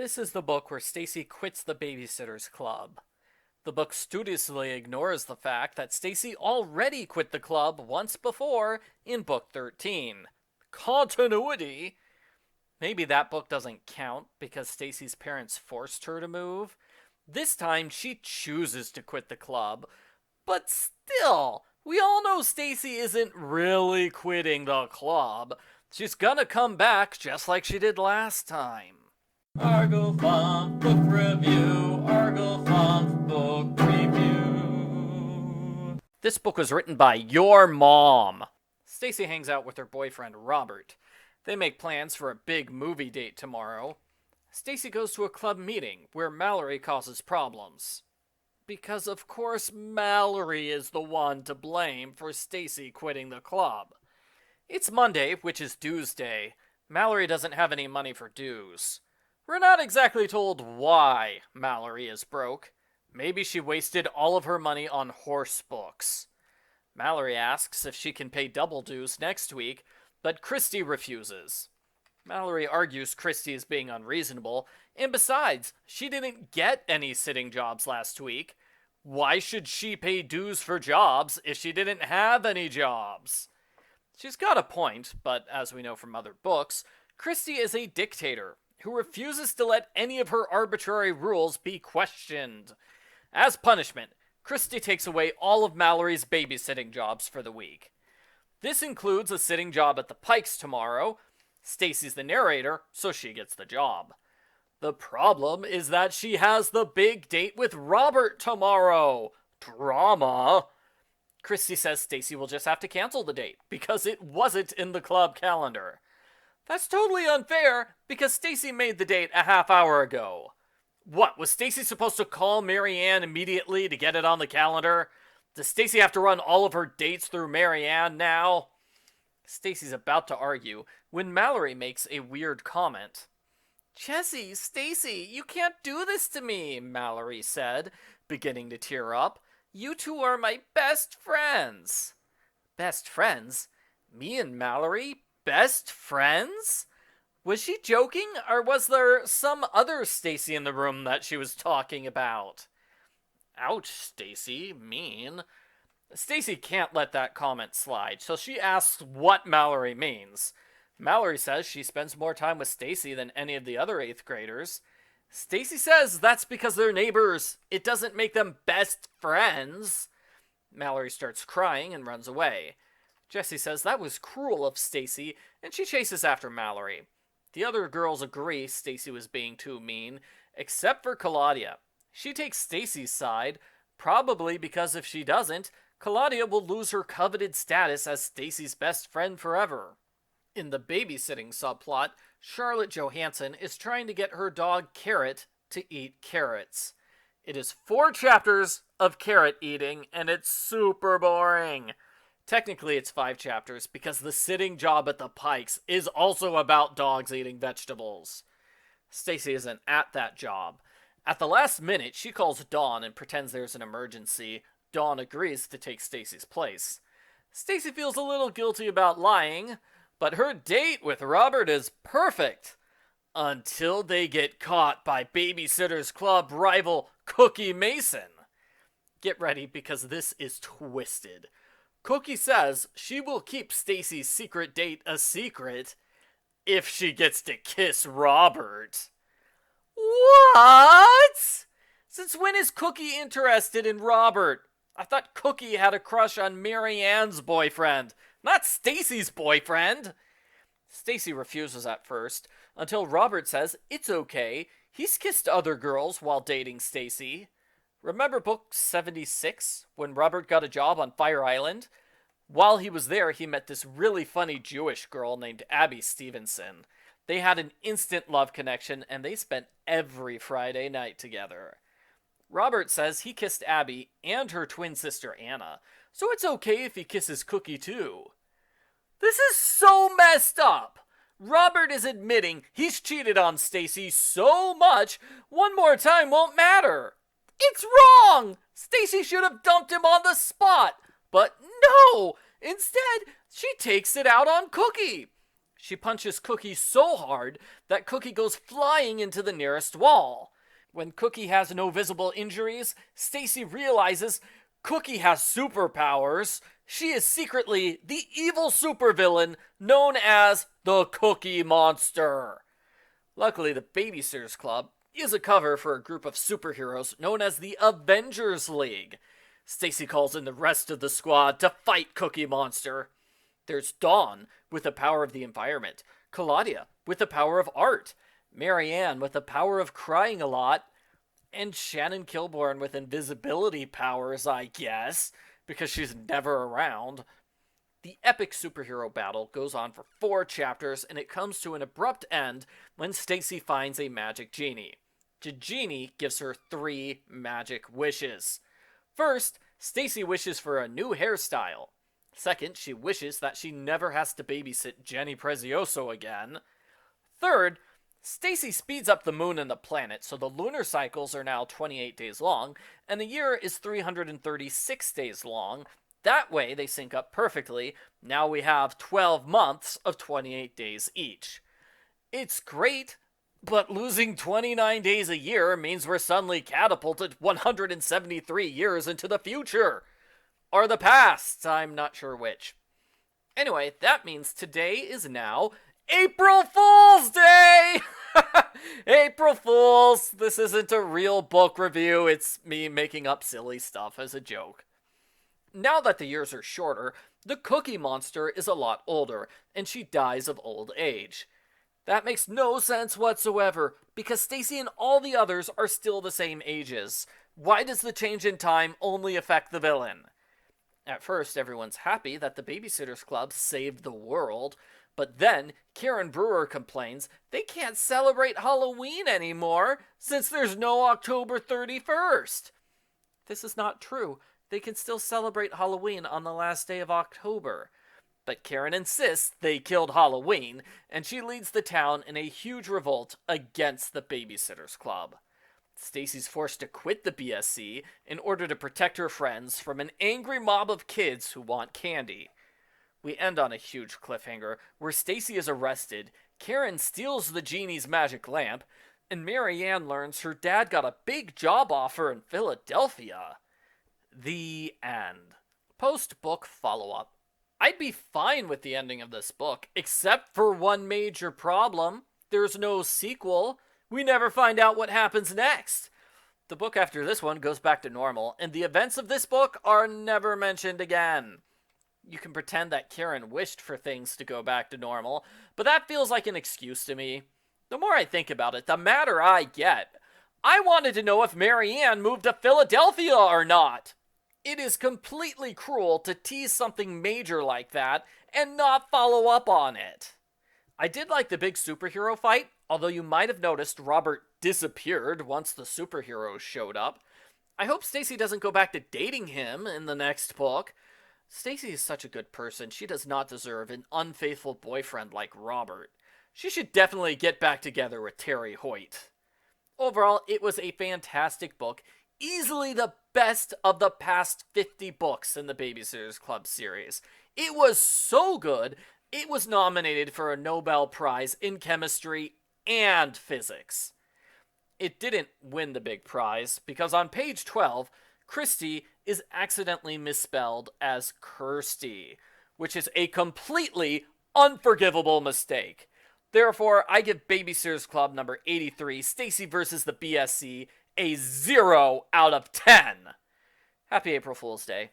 This is the book where Stacey quits the Babysitter's Club. The book studiously ignores the fact that Stacey already quit the club once before in book 13. Continuity? Maybe that book doesn't count because Stacey's parents forced her to move. This time she chooses to quit the club. But still, we all know Stacey isn't really quitting the club. She's gonna come back just like she did last time. Argofunk Book Review, Argofunk Book Review. This book was written by your mom. Stacey hangs out with her boyfriend Robert. They make plans for a big movie date tomorrow. Stacey goes to a club meeting where Mallory causes problems. Because of course Mallory is the one to blame for Stacey quitting the club. It's Monday, which is dues day. Mallory doesn't have any money for dues. We're not exactly told why Mallory is broke. Maybe she wasted all of her money on horse books. Mallory asks if she can pay double dues next week, but Christy refuses. Mallory argues Christy is being unreasonable, and besides, she didn't get any sitting jobs last week. Why should she pay dues for jobs if she didn't have any jobs? She's got a point, but as we know from other books, Christy is a dictator who refuses to let any of her arbitrary rules be questioned. As punishment, Christy takes away all of Mallory's babysitting jobs for the week. This includes a sitting job at the Pikes tomorrow. Stacey's the narrator, so she gets the job. The problem is that she has the big date with Robert tomorrow. Drama. Christy says Stacey will just have to cancel the date because it wasn't in the club calendar. That's totally unfair because Stacey made the date a half hour ago. What, was Stacey supposed to call Marianne immediately to get it on the calendar? Does Stacey have to run all of her dates through Marianne now? Stacey's about to argue when Mallory makes a weird comment. Jessie, Stacey, you can't do this to me, Mallory said, beginning to tear up. You two are my best friends. Best friends? Me and Mallory? Best friends? Was she joking, or was there some other Stacey in the room that she was talking about? Ouch, Stacey, mean. Stacey can't let that comment slide, so she asks what Mallory means. Mallory says she spends more time with Stacey than any of the other 8th graders. Stacey says that's because they're neighbors. It doesn't make them best friends. Mallory starts crying and runs away. Jessie says that was cruel of Stacey, and she chases after Mallory. The other girls agree Stacey was being too mean, except for Claudia. She takes Stacey's side, probably because if she doesn't, Claudia will lose her coveted status as Stacey's best friend forever. In the babysitting subplot, Charlotte Johansson is trying to get her dog Carrot to eat carrots. It is 4 chapters of carrot eating, and it's super boring. Technically, it's 5 chapters because the sitting job at the Pikes is also about dogs eating vegetables. Stacey isn't at that job. At the last minute, she calls Dawn and pretends there's an emergency. Dawn agrees to take Stacey's place. Stacey feels a little guilty about lying, but her date with Robert is perfect. Until they get caught by Babysitter's Club rival Cookie Mason. Get ready because this is twisted. Cookie says she will keep Stacey's secret date a secret if she gets to kiss Robert. What? Since when is Cookie interested in Robert? I thought Cookie had a crush on Marianne's boyfriend, not Stacey's boyfriend. Stacey refuses at first, until Robert says it's okay. He's kissed other girls while dating Stacey. Remember book 76, when Robert got a job on Fire Island? While he was there, he met this really funny Jewish girl named Abby Stevenson. They had an instant love connection, and they spent every Friday night together. Robert says he kissed Abby and her twin sister Anna, so it's okay if he kisses Cookie too. This is so messed up! Robert is admitting he's cheated on Stacey so much, one more time won't matter. It's wrong! Stacey should have dumped him on the spot. But no! Instead, she takes it out on Cookie. She punches Cookie so hard that Cookie goes flying into the nearest wall. When Cookie has no visible injuries, Stacey realizes Cookie has superpowers. She is secretly the evil supervillain known as the Cookie Monster. Luckily, the Babysitters Club is a cover for a group of superheroes known as the Avengers League. Stacey calls in the rest of the squad to fight Cookie Monster. There's Dawn with the power of the environment, Claudia with the power of art, Marianne with the power of crying a lot, and Shannon Kilborn with invisibility powers, I guess, because she's never around. The epic superhero battle goes on for 4 chapters, and it comes to an abrupt end when Stacey finds a magic genie. The genie gives her 3 magic wishes. First, Stacey wishes for a new hairstyle. Second, she wishes that she never has to babysit Jenny Prezioso again. Third, Stacey speeds up the moon and the planet, so the lunar cycles are now 28 days long, and the year is 336 days long. That way, they sync up perfectly. Now we have 12 months of 28 days each. It's great, but losing 29 days a year means we're suddenly catapulted 173 years into the future. Or the past, I'm not sure which. Anyway, that means today is now April Fool's Day! April Fools! This isn't a real book review, it's me making up silly stuff as a joke. Now that the years are shorter, the Cookie Monster is a lot older, and she dies of old age. That makes no sense whatsoever, because Stacey and all the others are still the same ages. Why does the change in time only affect the villain? At first, everyone's happy that the Babysitters Club saved the world, but then Karen Brewer complains they can't celebrate Halloween anymore since there's no October 31st. This is not true. They can still celebrate Halloween on the last day of October. But Karen insists they killed Halloween, and she leads the town in a huge revolt against the Babysitters Club. Stacey's forced to quit the BSC in order to protect her friends from an angry mob of kids who want candy. We end on a huge cliffhanger where Stacey is arrested, Karen steals the genie's magic lamp, and Marianne learns her dad got a big job offer in Philadelphia. The end. Post-book follow-up. I'd be fine with the ending of this book, except for one major problem. There's no sequel. We never find out what happens next. The book after this one goes back to normal, and the events of this book are never mentioned again. You can pretend that Karen wished for things to go back to normal, but that feels like an excuse to me. The more I think about it, the madder I get. I wanted to know if Marianne moved to Philadelphia or not. It is completely cruel to tease something major like that and not follow up on it. I did like the big superhero fight, although you might have noticed Robert disappeared once the superheroes showed up. I hope Stacey doesn't go back to dating him in the next book. Stacey is such a good person, she does not deserve an unfaithful boyfriend like Robert. She should definitely get back together with Terry Hoyt. Overall, it was a fantastic book, easily the best of the past 50 books in the Babysitters Club series. It was so good, it was nominated for a Nobel Prize in Chemistry and Physics. It didn't win the big prize, because on page 12, Christy is accidentally misspelled as Kirsty, which is a completely unforgivable mistake. Therefore, I give Babysitters Club number 83, Stacey vs. the BSC, a 0 out of 10. Happy April Fool's Day.